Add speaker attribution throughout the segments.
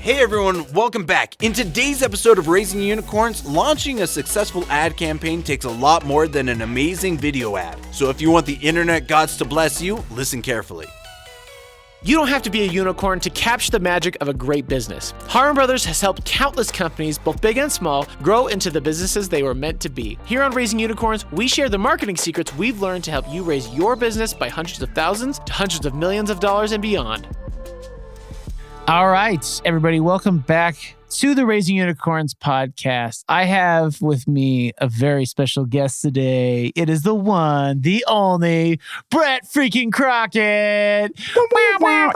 Speaker 1: Hey everyone, welcome back. In today's episode of Raising Unicorns, launching a successful ad campaign takes a lot more than an amazing video ad. So if you want the internet gods to bless you, listen carefully.
Speaker 2: You don't have to be a unicorn to capture the magic of a great business. Harmon Brothers has helped countless companies, both big and small, grow into the businesses they were meant to be. Here on Raising Unicorns, we share the marketing secrets we've learned to help you raise your business by hundreds of thousands to hundreds of millions of dollars and beyond.
Speaker 3: All right, everybody, welcome back to the Raising Unicorns podcast. I have with me a very special guest today. It is the one, the only, Brett freaking Crockett.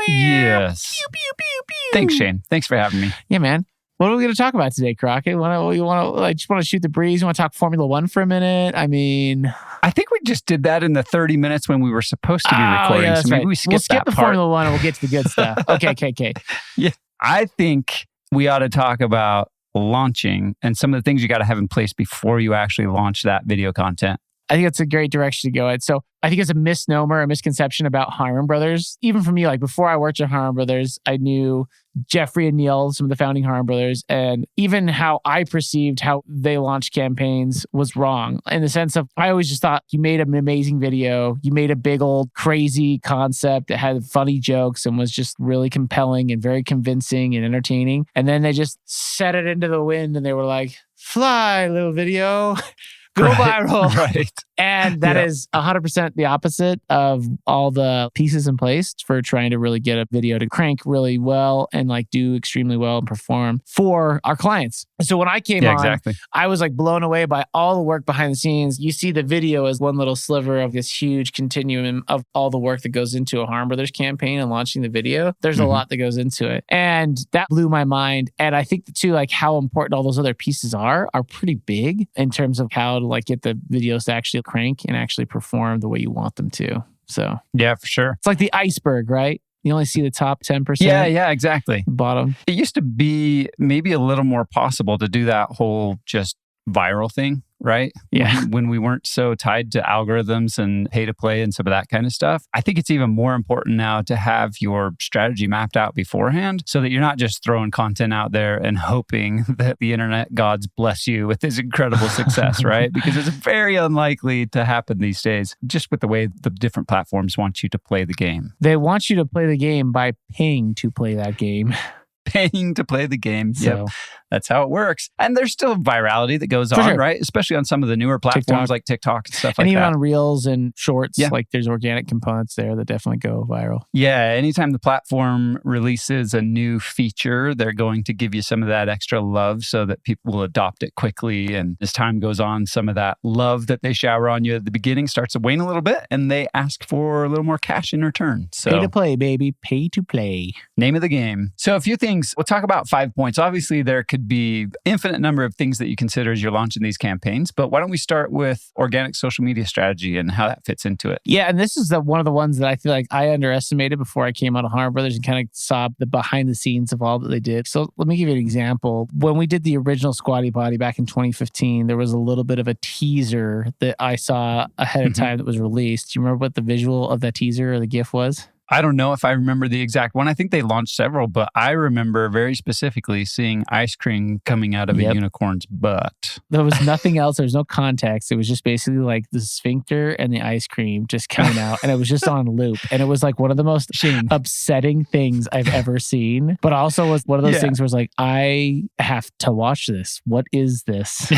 Speaker 4: Yes.
Speaker 3: Pew, pew, pew, pew.
Speaker 4: Thanks, Shane. Thanks for having me.
Speaker 3: Yeah, man. What are we going to talk about today, Crockett? Just want to shoot the breeze? You want to talk Formula One for a minute? I mean,
Speaker 4: I think we just did that in the 30 minutes when we were supposed to be recording.
Speaker 3: Yeah,
Speaker 4: so maybe
Speaker 3: right.
Speaker 4: we skip
Speaker 3: We'll skip
Speaker 4: that
Speaker 3: the
Speaker 4: part.
Speaker 3: Formula One and we'll get to the good stuff. Okay.
Speaker 4: Yeah, I think we ought to talk about launching and some of the things you got to have in place before you actually launch that video content.
Speaker 3: I think that's a great direction to go at. So I think it's a misnomer, a misconception about Harmon Brothers. Even for me, like before I worked at Harmon Brothers, I knew Jeffrey and Neil, some of the founding Harmon Brothers, and even how I perceived how they launched campaigns was wrong. In the sense of, I always just thought you made an amazing video, you made a big old crazy concept that had funny jokes and was just really compelling and very convincing and entertaining. And then they just set it into the wind and they were like, fly, little video. Go viral.
Speaker 4: Right.
Speaker 3: And that is 100% the opposite of all the pieces in place for trying to really get a video to crank really well and like do extremely well and perform for our clients. So when I came on,
Speaker 4: exactly.
Speaker 3: I was like blown away by all the work behind the scenes. You see the video as one little sliver of this huge continuum of all the work that goes into a Harmon Brothers campaign and launching the video. There's a lot that goes into it. And that blew my mind. And I think too, like how important all those other pieces are pretty big in terms of how to like get the videos to actually crank and actually perform the way you want them to. So
Speaker 4: yeah, for sure.
Speaker 3: it's like the iceberg, right? You only see the top 10%.
Speaker 4: Yeah, exactly.
Speaker 3: Bottom.
Speaker 4: It used to be maybe a little more possible to do that whole just viral thing, right?
Speaker 3: Yeah.
Speaker 4: When we weren't so tied to algorithms and pay to play and some of that kind of stuff. I think it's even more important now to have your strategy mapped out beforehand so that you're not just throwing content out there and hoping that the internet gods bless you with this incredible success, right? Because it's very unlikely to happen these days, just with the way the different platforms want you to play the game.
Speaker 3: They want you to play the game by paying to play that game.
Speaker 4: Paying to play the game.
Speaker 3: So.
Speaker 4: Yep. That's how it works. And there's still virality that goes on,
Speaker 3: sure.
Speaker 4: right? Especially on some of the newer platforms like TikTok and stuff
Speaker 3: and
Speaker 4: like
Speaker 3: even
Speaker 4: that.
Speaker 3: on Reels and Shorts, like there's organic components there that definitely go viral.
Speaker 4: Yeah, anytime the platform releases a new feature, they're going to give you some of that extra love so that people will adopt it quickly. And as time goes on, some of that love that they shower on you at the beginning starts to wane a little bit and they ask for a little more cash in return. So
Speaker 3: pay to play, baby. Pay to play.
Speaker 4: Name of the game. So a few things. We'll talk about 5 points. Obviously, there could be infinite number of things that you consider as you're launching these campaigns. But why don't we start with organic social media strategy and how that fits into it?
Speaker 3: Yeah, and this is one of the ones that I feel like I underestimated before I came out of Harmon Brothers and kind of saw the behind the scenes of all that they did. So let me give you an example. When we did the original Squatty Potty back in 2015, there was a little bit of a teaser that I saw ahead of time that was released. Do you remember what the visual of that teaser or the GIF was?
Speaker 4: I don't know if I remember the exact one. I think they launched several, but I remember very specifically seeing ice cream coming out of a unicorn's butt.
Speaker 3: There was nothing else. There was no context. It was just basically like the sphincter and the ice cream just coming out. And it was just on loop. And it was like one of the most upsetting things I've ever seen. But also was one of those things where it's like, I have to watch this. What is this?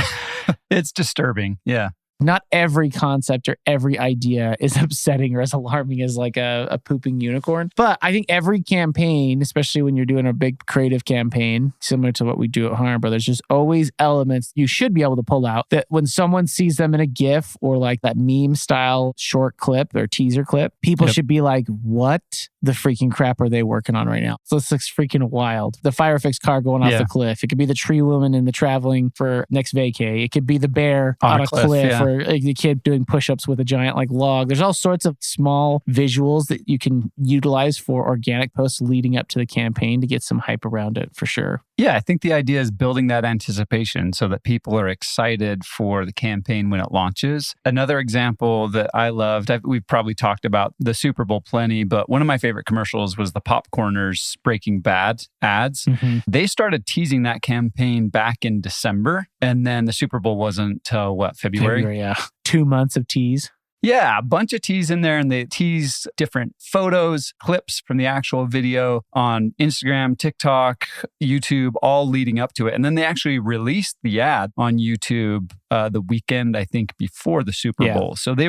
Speaker 4: It's disturbing. Yeah.
Speaker 3: Not every concept or every idea is upsetting or as alarming as like a pooping unicorn. But I think every campaign, especially when you're doing a big creative campaign, similar to what we do at Harmon Brothers, there's always elements you should be able to pull out that when someone sees them in a GIF or like that meme style short clip or teaser clip, people should be like, what the freaking crap are they working on right now? So it's like freaking wild. The FiberFix car going off the cliff. It could be the tree woman in the traveling for next vacay. It could be the bear on a cliff for like the kid doing push-ups with a giant like log. There's all sorts of small visuals that you can utilize for organic posts leading up to the campaign to get some hype around it for sure.
Speaker 4: Yeah, I think the idea is building that anticipation so that people are excited for the campaign when it launches. Another example that I loved, we've probably talked about the Super Bowl plenty, but one of my favorite commercials was the Popcorners Breaking Bad ads.
Speaker 3: Mm-hmm.
Speaker 4: They started teasing that campaign back in December, and then the Super Bowl wasn't till February?
Speaker 3: Yeah. 2 months of tease.
Speaker 4: Yeah, a bunch of teas in there, and they tease different photos, clips from the actual video on Instagram, TikTok, YouTube, all leading up to it. And then they actually released the ad on YouTube the weekend, I think, before the Super Bowl. So they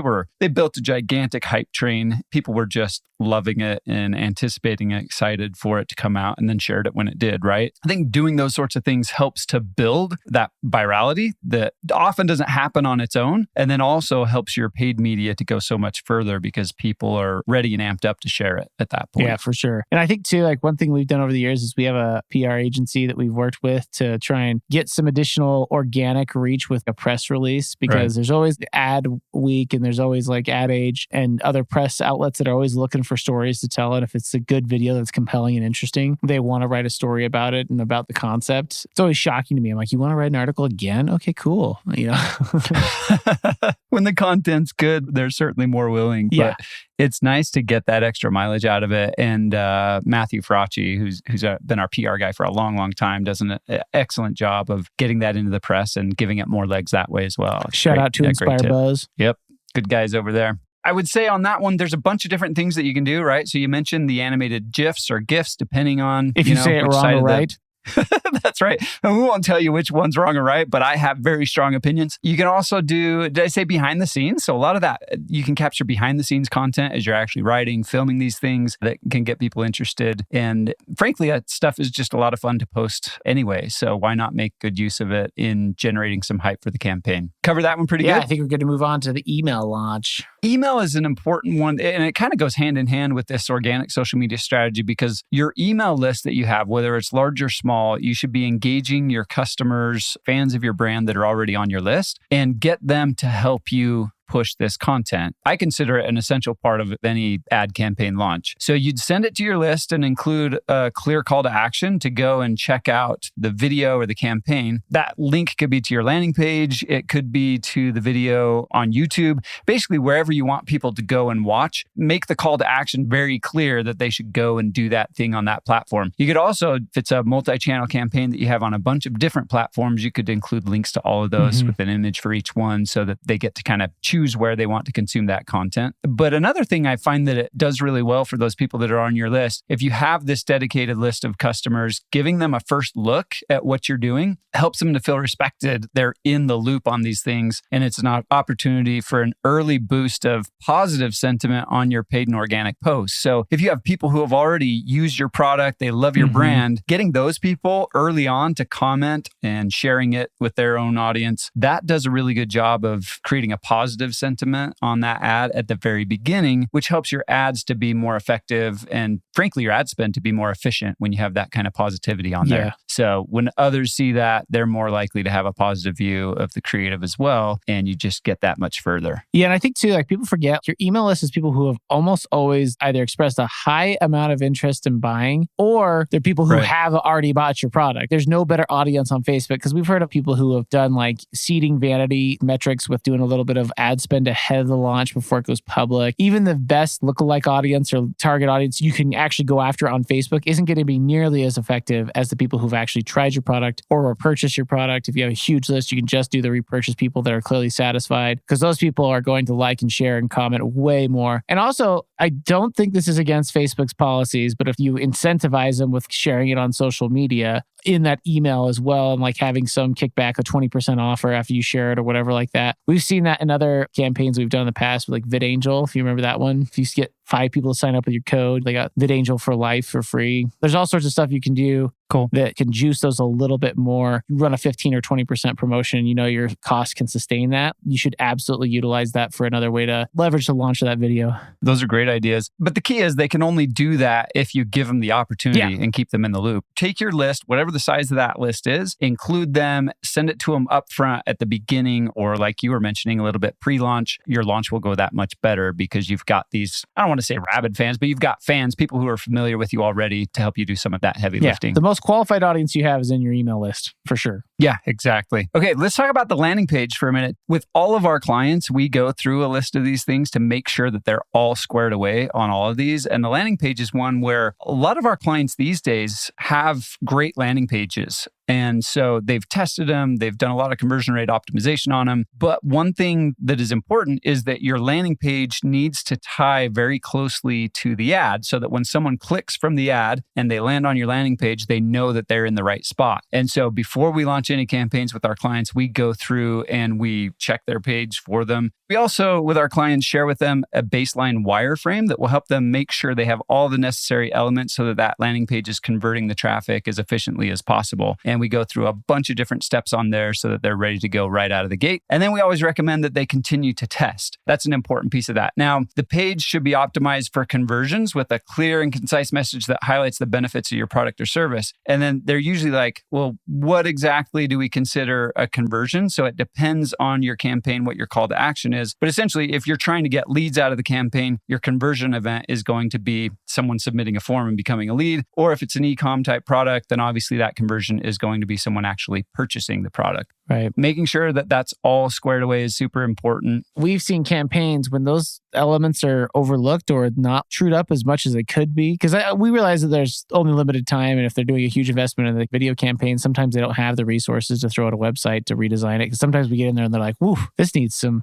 Speaker 4: built a gigantic hype train. People were just loving it and anticipating and excited for it to come out, and then shared it when it did, right? I think doing those sorts of things helps to build that virality that often doesn't happen on its own, and then also helps your paid media to go so much further because people are ready and amped up to share it at that point.
Speaker 3: Yeah, for sure. And I think too, like one thing we've done over the years is we have a PR agency that we've worked with to try and get some additional organic reach with a press release, because there's always the ad week and there's always like Ad Age and other press outlets that are always looking for stories to tell. And if it's a good video that's compelling and interesting, they want to write a story about it and about the concept. It's always shocking to me. I'm like, you want to write an article again? Okay, cool. You know,
Speaker 4: when the content's good, they're certainly more willing. But it's nice to get that extra mileage out of it. And Matthew Fracci, who's been our PR guy for a long, long time, does an excellent job of getting that into the press and giving it more legs that way as well.
Speaker 3: Shout out to Inspire Buzz.
Speaker 4: Yep. Good guys over there. I would say on that one, there's a bunch of different things that you can do, right? So you mentioned the animated GIFs or GIFs, depending on
Speaker 3: if you say it wrong or right.
Speaker 4: That's right. And we won't tell you which one's wrong or right, but I have very strong opinions. You can also do, did I say behind the scenes? So a lot of that, you can capture behind the scenes content as you're actually writing, filming these things that can get people interested. And frankly, that stuff is just a lot of fun to post anyway. So why not make good use of it in generating some hype for the campaign? Cover that one pretty good?
Speaker 3: Yeah, I think we're going to move on to the email launch.
Speaker 4: Email is an important one, and it kind of goes hand in hand with this organic social media strategy, because your email list that you have, whether it's large or small, you should be engaging your customers, fans of your brand that are already on your list, and get them to help you push this content. I consider it an essential part of any ad campaign launch. So you'd send it to your list and include a clear call to action to go and check out the video or the campaign. That link could be to your landing page. It could be to the video on YouTube. Basically, wherever you want people to go and watch, make the call to action very clear that they should go and do that thing on that platform. You could also, if it's a multi-channel campaign that you have on a bunch of different platforms, you could include links to all of those with an image for each one so that they get to kind of choose where they want to consume that content. But another thing I find that it does really well for those people that are on your list, if you have this dedicated list of customers, giving them a first look at what you're doing helps them to feel respected. They're in the loop on these things, and it's an opportunity for an early boost of positive sentiment on your paid and organic posts. So if you have people who have already used your product, they love your brand, getting those people early on to comment and sharing it with their own audience, that does a really good job of creating a positive sentiment on that ad at the very beginning, which helps your ads to be more effective and frankly, your ad spend to be more efficient when you have that kind of positivity on there. So when others see that, they're more likely to have a positive view of the creative as well. And you just get that much further.
Speaker 3: Yeah. And I think too, like people forget your email list is people who have almost always either expressed a high amount of interest in buying, or they're people who have already bought your product. There's no better audience on Facebook, because we've heard of people who have done like seeding vanity metrics with doing a little bit of ad spend ahead of the launch before it goes public. Even the best lookalike audience or target audience you can actually go after on Facebook isn't going to be nearly as effective as the people who've actually tried your product or purchased your product. If you have a huge list, you can just do the repurchase people that are clearly satisfied, because those people are going to like and share and comment way more. And also, I don't think this is against Facebook's policies, but if you incentivize them with sharing it on social media in that email as well, and like having some kickback, a 20% offer after you share it or whatever like that. We've seen that in other campaigns we've done in the past with like VidAngel, if you remember that one. If you get 5 people to sign up with your code, they got VidAngel for life for free. There's all sorts of stuff you can do.
Speaker 4: Cool.
Speaker 3: that can juice those a little bit more. You run a 15 or 20% promotion, you know your cost can sustain that. You should absolutely utilize that for another way to leverage the launch of that video.
Speaker 4: Those are great ideas. But the key is they can only do that if you give them the opportunity and keep them in the loop. Take your list, whatever the size of that list is, include them, send it to them up front at the beginning, or like you were mentioning a little bit pre-launch. Your launch will go that much better because you've got these, I don't want to say rabid fans, but you've got fans, people who are familiar with you already to help you do some of that heavy lifting.
Speaker 3: The most qualified audience you have is in your email list, for sure.
Speaker 4: Yeah, exactly. Okay, let's talk about the landing page for a minute. With all of our clients, we go through a list of these things to make sure that they're all squared away on all of these. And the landing page is one where a lot of our clients these days have great landing pages. And so they've tested them, they've done a lot of conversion rate optimization on them. But one thing that is important is that your landing page needs to tie very closely to the ad so that when someone clicks from the ad and they land on your landing page, they know that they're in the right spot. And so before we launch any campaigns with our clients, we go through and we check their page for them. We also, with our clients, share with them a baseline wireframe that will help them make sure they have all the necessary elements so that that landing page is converting the traffic as efficiently as possible. And we go through a bunch of different steps on there so that they're ready to go right out of the gate. And then we always recommend that they continue to test. That's an important piece of that. Now, the page should be optimized for conversions with a clear and concise message that highlights the benefits of your product or service. And then they're usually like, well, what exactly do we consider a conversion? So it depends on your campaign, what your call to action is. But essentially, if you're trying to get leads out of the campaign, your conversion event is going to be someone submitting a form and becoming a lead. Or if it's an e-com type product, then obviously that conversion is going to be someone actually purchasing the product.
Speaker 3: Right.
Speaker 4: Making sure that that's all squared away is super important.
Speaker 3: We've seen campaigns when those elements are overlooked or not trued up as much as they could be. Because we realize that there's only limited time. And if they're doing a huge investment in the video campaign, sometimes they don't have the resources to throw at a website to redesign it. Because sometimes we get in there and they're like, woo, this needs some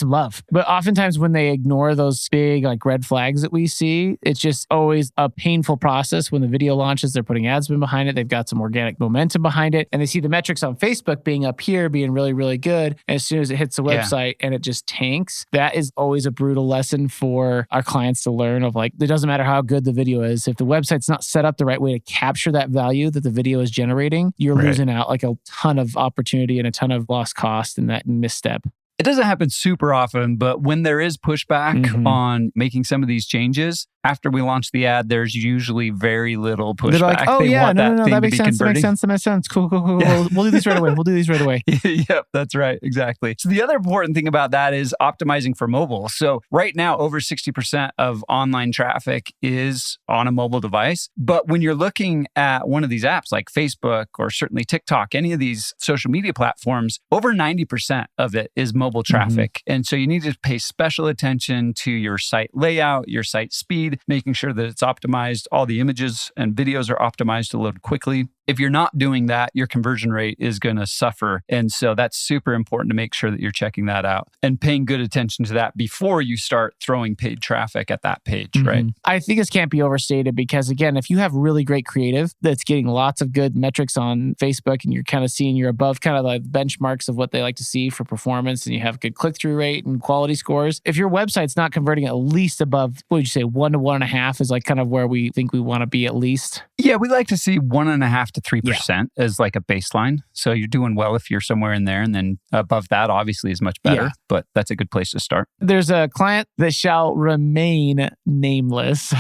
Speaker 3: love. But oftentimes when they ignore those big like red flags that we see, it's just always a painful process. When the video launches, they're putting ad spend behind it. They've got some organic momentum behind it. And they see the metrics on Facebook being up here, being really, really good. And as soon as it hits the website and it just tanks, that is always a brutal lesson for our clients to learn of like, it doesn't matter how good the video is. If the website's not set up the right way to capture that value that the video is generating, you're losing out like a ton of opportunity and a ton of lost cost in that misstep.
Speaker 4: It doesn't happen super often, but when there is pushback on making some of these changes, after we launch the ad, there's usually very little pushback.
Speaker 3: They're like, oh,
Speaker 4: they want
Speaker 3: no, that makes sense.
Speaker 4: Converting.
Speaker 3: That makes sense. Cool.
Speaker 4: Yeah.
Speaker 3: We'll do these right away.
Speaker 4: Yep, that's right. Exactly. So the other important thing about that is optimizing for mobile. So right now, over 60% of online traffic is on a mobile device. But when you're looking at one of these apps like Facebook or certainly TikTok, any of these social media platforms, over 90% of it is mobile traffic. And so you need to pay special attention to your site layout, your site speed, making sure that it's optimized. All the images and videos are optimized to load quickly. If you're not doing that, your conversion rate is going to suffer. And so that's super important to make sure that you're checking that out and paying good attention to that before you start throwing paid traffic at that page, right?
Speaker 3: I think this can't be overstated because, again, if you have really great creative that's getting lots of good metrics on Facebook and you're kind of seeing you're above kind of like benchmarks of what they like to see for performance and you have good click-through rate and quality scores, if your website's not converting at least above, what would you say, 1 to 1.5 is like kind of where we think we want to be at least?
Speaker 4: Yeah, we like to see 1.5 to 3% as like a baseline. So you're doing well if you're somewhere in there, and then above that obviously is much better, but that's a good place to start.
Speaker 3: There's a client that shall remain nameless.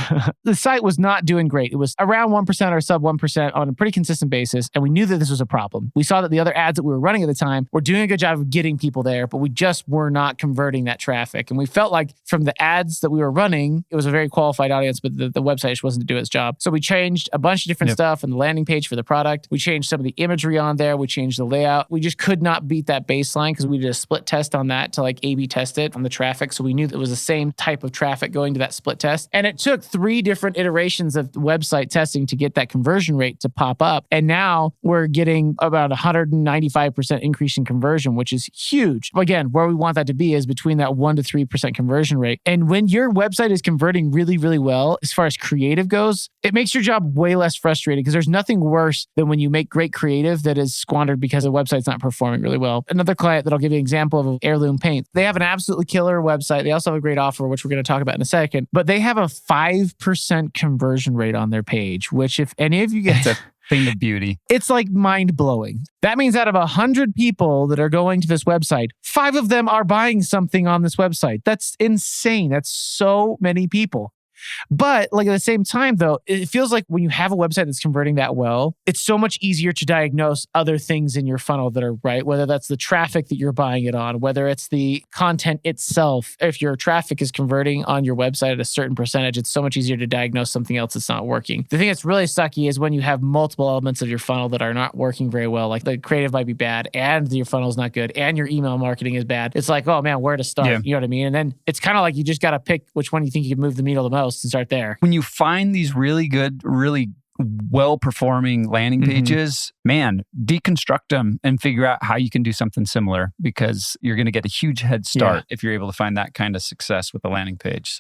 Speaker 3: The site was not doing great. It was around 1% or sub 1% on a pretty consistent basis, and we knew that this was a problem. We saw that the other ads that we were running at the time were doing a good job of getting people there, but we just were not converting that traffic. And we felt like from the ads that we were running, it was a very qualified audience, but the website just wasn't doing its job. So we changed a bunch of different stuff on the landing page for the product. We changed some of the imagery on there. We changed the layout. We just could not beat that baseline because we did a split test on that to like A/B test it on the traffic. So we knew that it was the same type of traffic going to that split test. And it took 3 different iterations of website testing to get that conversion rate to pop up. And now we're getting about 195% increase in conversion, which is huge. Again, where we want that to be is between that 1 to 3% conversion rate. And when your website is converting really, really well, as far as creative goes, it makes your job way less frustrating because there's nothing worse than when you make great creative that is squandered because the website's not performing really well. Another client that I'll give you an example of Heirloom Paint. They have an absolutely killer website. They also have a great offer, which we're going to talk about in a second, but they have a 5% conversion rate on their page, which if any of you get
Speaker 4: Thing of beauty.
Speaker 3: It's like mind blowing. That means out of 100 people that are going to this website, 5 of them are buying something on this website. That's insane. That's so many people. But like at the same time, though, it feels like when you have a website that's converting that well, it's so much easier to diagnose other things in your funnel that are right, whether that's the traffic that you're buying it on, whether it's the content itself. If your traffic is converting on your website at a certain percentage, it's so much easier to diagnose something else that's not working. The thing that's really sucky is when you have multiple elements of your funnel that are not working very well, like the creative might be bad and your funnel is not good and your email marketing is bad. It's like, oh man, where to start?
Speaker 4: Yeah.
Speaker 3: You know what I mean? And then it's kind of like you just got to pick which one you think you can move the needle the most and start there.
Speaker 4: When you find these really good, really well-performing landing pages, man, deconstruct them and figure out how you can do something similar, because you're going to get a huge head start if you're able to find that kind of success with a landing page.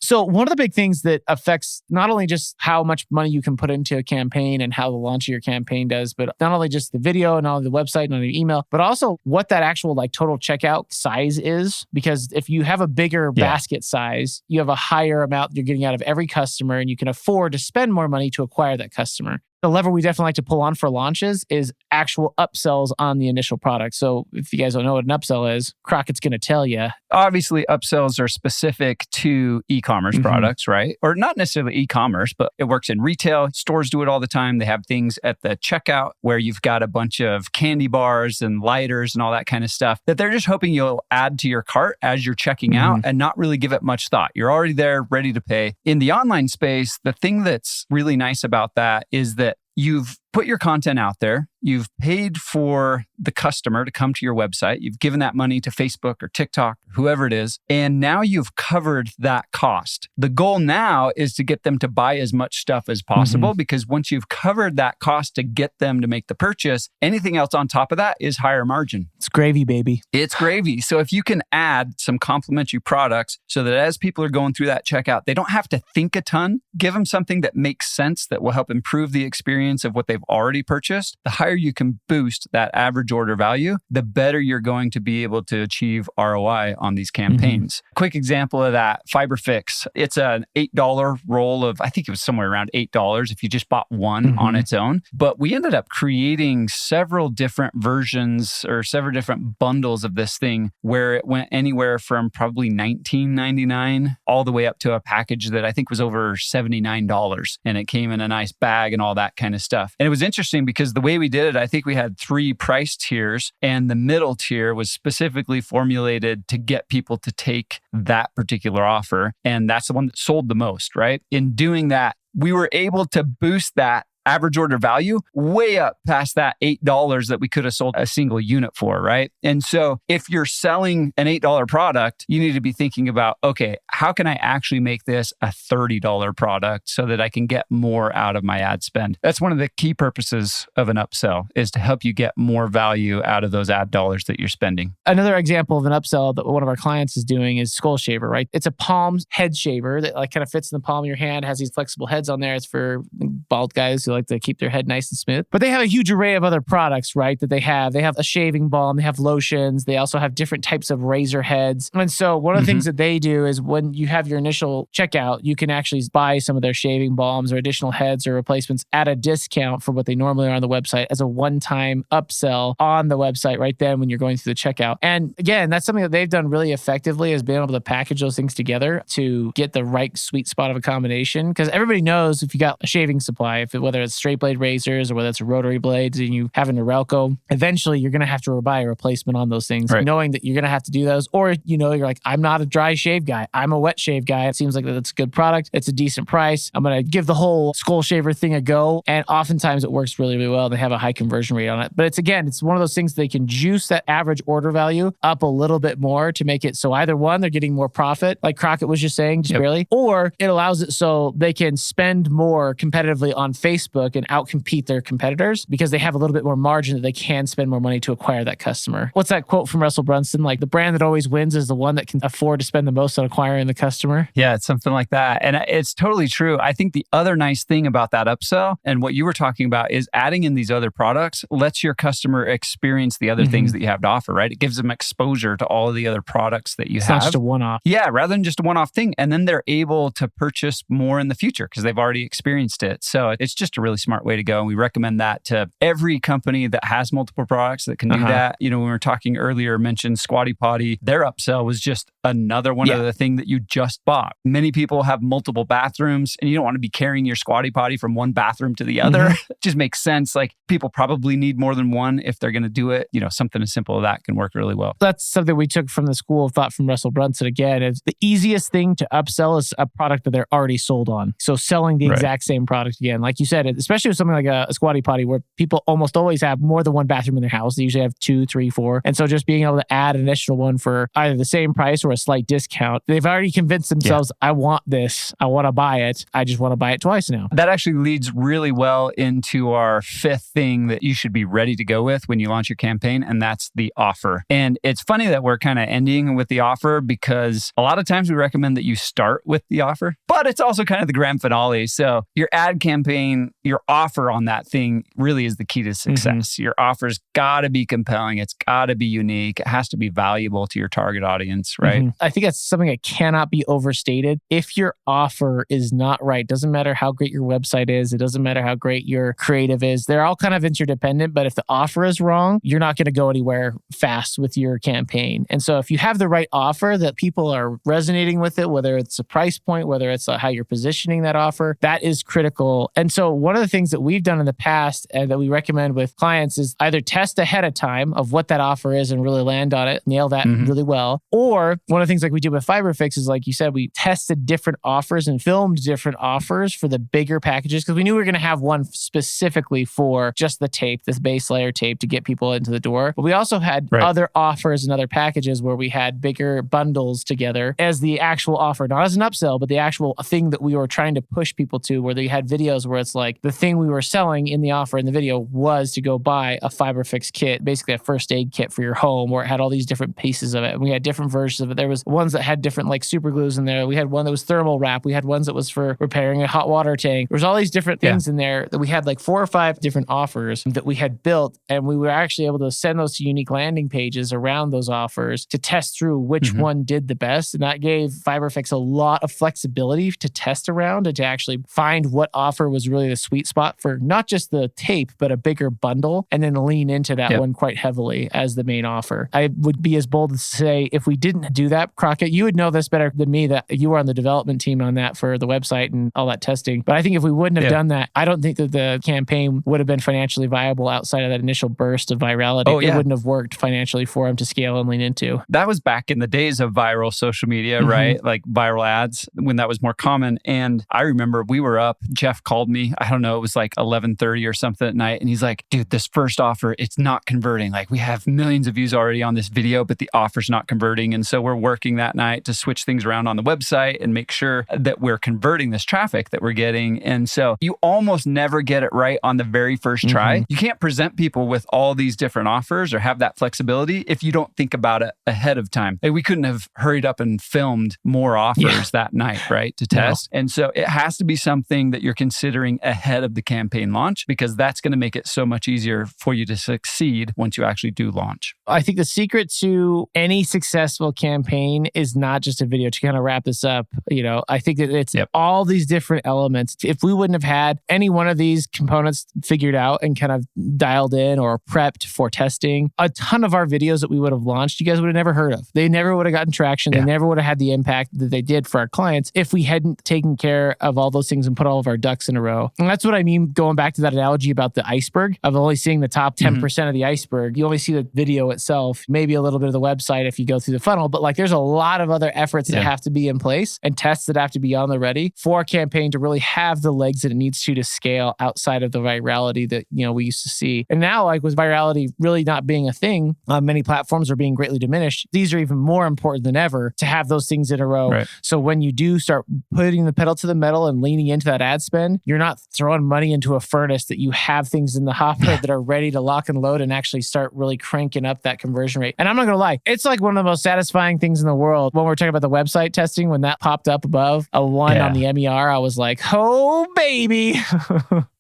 Speaker 3: So one of the big things that affects not only just how much money you can put into a campaign and how the launch of your campaign does, but not only just the video and all the website and all the email, but also what that actual like total checkout size is. Because if you have a bigger basket size, you have a higher amount you're getting out of every customer and you can afford to spend more money to acquire that customer. The lever we definitely like to pull on for launches is actual upsells on the initial product. So if you guys don't know what an upsell is, Crockett's going to tell you.
Speaker 4: Obviously, upsells are specific to e-commerce products, right? Or not necessarily e-commerce, but it works in retail. Stores do it all the time. They have things at the checkout where you've got a bunch of candy bars and lighters and all that kind of stuff that they're just hoping you'll add to your cart as you're checking out and not really give it much thought. You're already there, ready to pay. In the online space, the thing that's really nice about that is that you've put your content out there. You've paid for the customer to come to your website. You've given that money to Facebook or TikTok, whoever it is. And now you've covered that cost. The goal now is to get them to buy as much stuff as possible, because once you've covered that cost to get them to make the purchase, anything else on top of that is higher margin.
Speaker 3: It's gravy, baby.
Speaker 4: It's gravy. So if you can add some complementary products so that as people are going through that checkout, they don't have to think a ton, give them something that makes sense that will help improve the experience of what they've already purchased, the higher you can boost that average order value, the better you're going to be able to achieve ROI on these campaigns. Quick example of that, FiberFix. It's an $8 roll of, I think it was somewhere around $8 if you just bought one on its own. But we ended up creating several different versions or several different bundles of this thing where it went anywhere from probably $19.99 all the way up to a package that I think was over $79. And it came in a nice bag and all that kind of stuff. And it was interesting because the way we did it, I think we had 3 price tiers, and the middle tier was specifically formulated to get people to take that particular offer. And that's the one that sold the most, right? In doing that, we were able to boost that average order value way up past that $8 that we could have sold a single unit for, right? And so if you're selling an $8 product, you need to be thinking about, okay, how can I actually make this a $30 product so that I can get more out of my ad spend? That's one of the key purposes of an upsell, is to help you get more value out of those ad dollars that you're spending.
Speaker 3: Another example of an upsell that one of our clients is doing is Skull Shaver, right? It's a palm head shaver that like kind of fits in the palm of your hand, has these flexible heads on there. It's for bald guys who like to keep their head nice and smooth. But they have a huge array of other products, right? That they have. They have a shaving balm, they have lotions, they also have different types of razor heads. And so one of the things that they do is when you have your initial checkout, you can actually buy some of their shaving balms or additional heads or replacements at a discount for what they normally are on the website as a one-time upsell on the website right then when you're going through the checkout. And again, that's something that they've done really effectively, is being able to package those things together to get the right sweet spot of a combination. Because everybody knows if you got a shaving supply, whether it's straight blade razors or whether it's rotary blades and you have a Norelco, eventually you're going to have to buy a replacement on those things, right, knowing that you're going to have to do those. Or, you're like, I'm not a dry shave guy. I'm a wet shave guy. It seems like that's a good product. It's a decent price. I'm going to give the whole Skull Shaver thing a go. And oftentimes it works really, really well. They have a high conversion rate on it. But it's one of those things they can juice that average order value up a little bit more to make it so either one, they're getting more profit, like Crockett was just saying, just barely, or it allows it so they can spend more competitively on Facebook and outcompete their competitors because they have a little bit more margin that they can spend more money to acquire that customer. What's that quote from Russell Brunson? Like, the brand that always wins is the one that can afford to spend the most on acquiring the customer.
Speaker 4: Yeah, it's something like that. And it's totally true. I think the other nice thing about that upsell and what you were talking about is adding in these other products lets your customer experience the other things that you have to offer, right? It gives them exposure to all of the other products that you have.
Speaker 3: Not just a one-off.
Speaker 4: Yeah, rather than just a one-off thing. And then they're able to purchase more in the future because they've already experienced it. So it's just a really smart way to go. And we recommend that to every company that has multiple products that can do that. You know, when we were talking earlier, mentioned Squatty Potty, their upsell was just another one of the thing that you just bought. Many people have multiple bathrooms and you don't want to be carrying your Squatty Potty from one bathroom to the other. It just makes sense. Like people probably need more than one if they're going to do it. You know, something as simple as that can work really well.
Speaker 3: That's something we took from the school of thought from Russell Brunson again. Is the easiest thing to upsell is a product that they're already sold on. So selling the exact same product again. Like you said, especially with something like a Squatty Potty where people almost always have more than one bathroom in their house. They usually have 2, 3, 4. And so just being able to add an additional one for either the same price or a slight discount, they've already convinced themselves, I want this. I want to buy it. I just want to buy it twice now.
Speaker 4: That actually leads really well into our fifth thing that you should be ready to go with when you launch your campaign, and that's the offer. And it's funny that we're kind of ending with the offer because a lot of times we recommend that you start with the offer, but it's also kind of the grand finale. So your ad campaign, your offer on that thing really is the key to success. Your offer's got to be compelling. It's got to be unique. It has to be valuable to your target audience, right?
Speaker 3: I think that's something that cannot be overstated. If your offer is not right, doesn't matter how great your website is, it doesn't matter how great your creative is, they're all kind of interdependent, but if the offer is wrong, you're not going to go anywhere fast with your campaign. And so if you have the right offer that people are resonating with it, whether it's a price point, whether it's how you're positioning that offer, that is critical. And so one of the things that we've done in the past and that we recommend with clients is either test ahead of time of what that offer is and really land on it, nail that really well. Or one of the things like we did with FiberFix is, like you said, we tested different offers and filmed different offers for the bigger packages because we knew we were going to have one specifically for just the tape, this base layer tape to get people into the door. But we also had other offers and other packages where we had bigger bundles together as the actual offer, not as an upsell, but the actual thing that we were trying to push people to, where they had videos where it's like the thing we were selling in the offer in the video was to go buy a FiberFix kit, basically a first aid kit for your home, where it had all these different pieces of it. And we had different versions of it. There was ones that had different like super glues in there. We had one that was thermal wrap. We had ones that was for repairing a hot water tank. There was all these different things in there that we had like 4 or 5 different offers that we had built. And we were actually able to send those to unique landing pages around those offers to test through which one did the best. And that gave FiberFix a lot of flexibility to test around and to actually find what offer was really the sweet spot for not just the tape, but a bigger bundle, and then lean into that one quite heavily as the main offer. I would be as bold to say if we didn't do that, Crockett, you would know this better than me that you were on the development team on that for the website and all that testing. But I think if we wouldn't have done that, I don't think that the campaign would have been financially viable outside of that initial burst of virality. It wouldn't have worked financially for them to scale and lean into.
Speaker 4: That was back in the days of viral social media, right? Like viral ads when that was more common. And I remember we were up, Jeff called me, I don't know, it was like 11:30 or something at night. And he's like, dude, this first offer, it's not converting. Like we have millions of views already on this video, but the offer's not converting. And so we're working that night to switch things around on the website and make sure that we're converting this traffic that we're getting. And so you almost never get it right on the very first try. You can't present people with all these different offers or have that flexibility if you don't think about it ahead of time. Like we couldn't have hurried up and filmed more offers that night, right? To test. And so it has to be something that you're considering ahead of the campaign launch, because that's going to make it so much easier for you to succeed once you actually do launch.
Speaker 3: I think the secret to any successful campaign is not just a video. To kind of wrap this up, I think that it's all these different elements. If we wouldn't have had any one of these components figured out and kind of dialed in or prepped for testing, a ton of our videos that we would have launched, you guys would have never heard of. They never would have gotten traction. They never would have had the impact that they did for our clients if we hadn't taken care of all those things and put all of our ducks in a row. And that's what I mean, going back to that analogy about the iceberg, of only seeing the top 10% of the iceberg. You only see the video itself, maybe a little bit of the website if you go through the funnel, but like there's a lot of other efforts that have to be in place and tests that have to be on the ready for a campaign to really have the legs that it needs to scale outside of the virality that, we used to see. And now, like with virality really not being a thing, many platforms are being greatly diminished. These are even more important than ever to have those things in a row. Right. So when you do start putting the pedal to the metal and leaning into that ad spend, you're not throwing money into a furnace, that you have things in the hopper that are ready to lock and load and actually start really cranking up that conversion rate. And I'm not going to lie, it's like one of the most satisfying things in the world. When we're talking about the website testing, when that popped up above a 1 on the MER, I was like, oh, baby.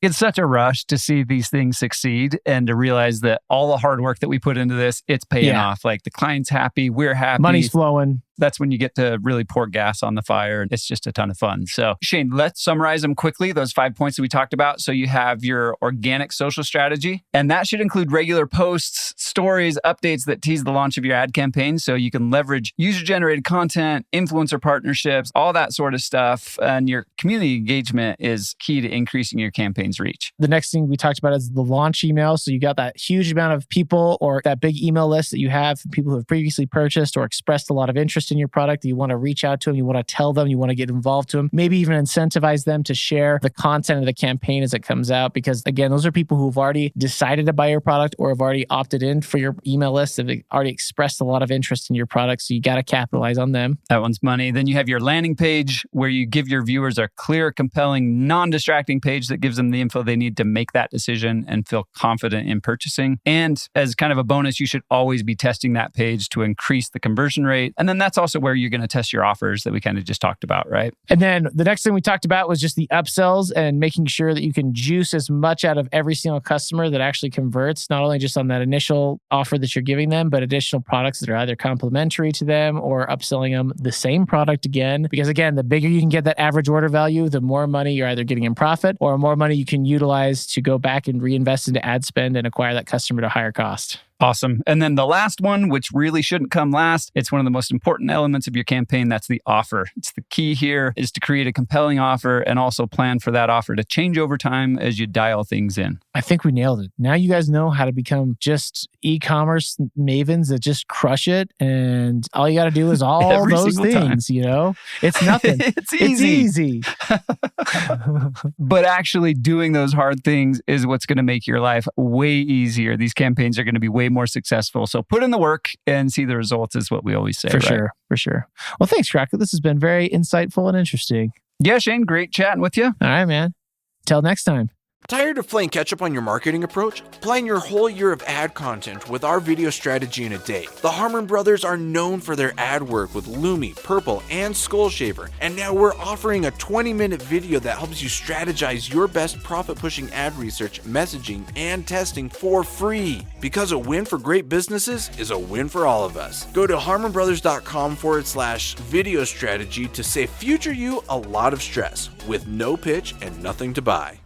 Speaker 4: It's such a rush to see these things succeed and to realize that all the hard work that we put into this, it's paying off. Like the client's happy, we're happy.
Speaker 3: Money's flowing.
Speaker 4: that's when you get to really pour gas on the fire. It's just a ton of fun. So Shane, let's summarize them quickly, those 5 points that we talked about. So you have your organic social strategy, and that should include regular posts, stories, updates that tease the launch of your ad campaign. So you can leverage user-generated content, influencer partnerships, all that sort of stuff. And your community engagement is key to increasing your campaign's reach.
Speaker 3: The next thing we talked about is the launch email. So you got that huge amount of people or that big email list that you have from people who have previously purchased or expressed a lot of interest in your product that you want to reach out to them, you want to tell them, you want to get involved to them, maybe even incentivize them to share the content of the campaign as it comes out. Because again, those are people who've already decided to buy your product or have already opted in for your email list, have already expressed a lot of interest in your product. So you got to capitalize on them.
Speaker 4: That one's money. Then you have your landing page where you give your viewers a clear, compelling, non-distracting page that gives them the info they need to make that decision and feel confident in purchasing. And as kind of a bonus, you should always be testing that page to increase the conversion rate. And then that's also where you're going to test your offers that we kind of just talked about, right?
Speaker 3: And then the next thing we talked about was just the upsells and making sure that you can juice as much out of every single customer that actually converts, not only just on that initial offer that you're giving them, but additional products that are either complementary to them or upselling them the same product again. Because again, the bigger you can get that average order value, the more money you're either getting in profit or more money you can utilize to go back and reinvest into ad spend and acquire that customer at a higher cost.
Speaker 4: Awesome. And then the last one, which really shouldn't come last, it's one of the most important elements of your campaign. That's the offer. It's the key here is to create a compelling offer and also plan for that offer to change over time as you dial things in.
Speaker 3: I think we nailed it. Now you guys know how to become just e-commerce mavens that just crush it. And all you got to do is all those things, you know? It's nothing.
Speaker 4: It's easy. But actually doing those hard things is what's going to make your life way easier. These campaigns are going to be way more successful. So put in the work and see the results is what we always say.
Speaker 3: For sure. Well, thanks, Crockett. This has been very insightful and interesting.
Speaker 4: Yeah, Shane, great chatting with you.
Speaker 3: All right, man. Till next time.
Speaker 1: Tired of playing catch up on your marketing approach? Plan your whole year of ad content with our video strategy in a day. The Harmon Brothers are known for their ad work with Lumi, Purple, and Skullshaver, and now we're offering a 20-minute video that helps you strategize your best profit-pushing ad research, messaging, and testing for free. Because a win for great businesses is a win for all of us. Go to harmonbrothers.com/video strategy to save future you a lot of stress with no pitch and nothing to buy.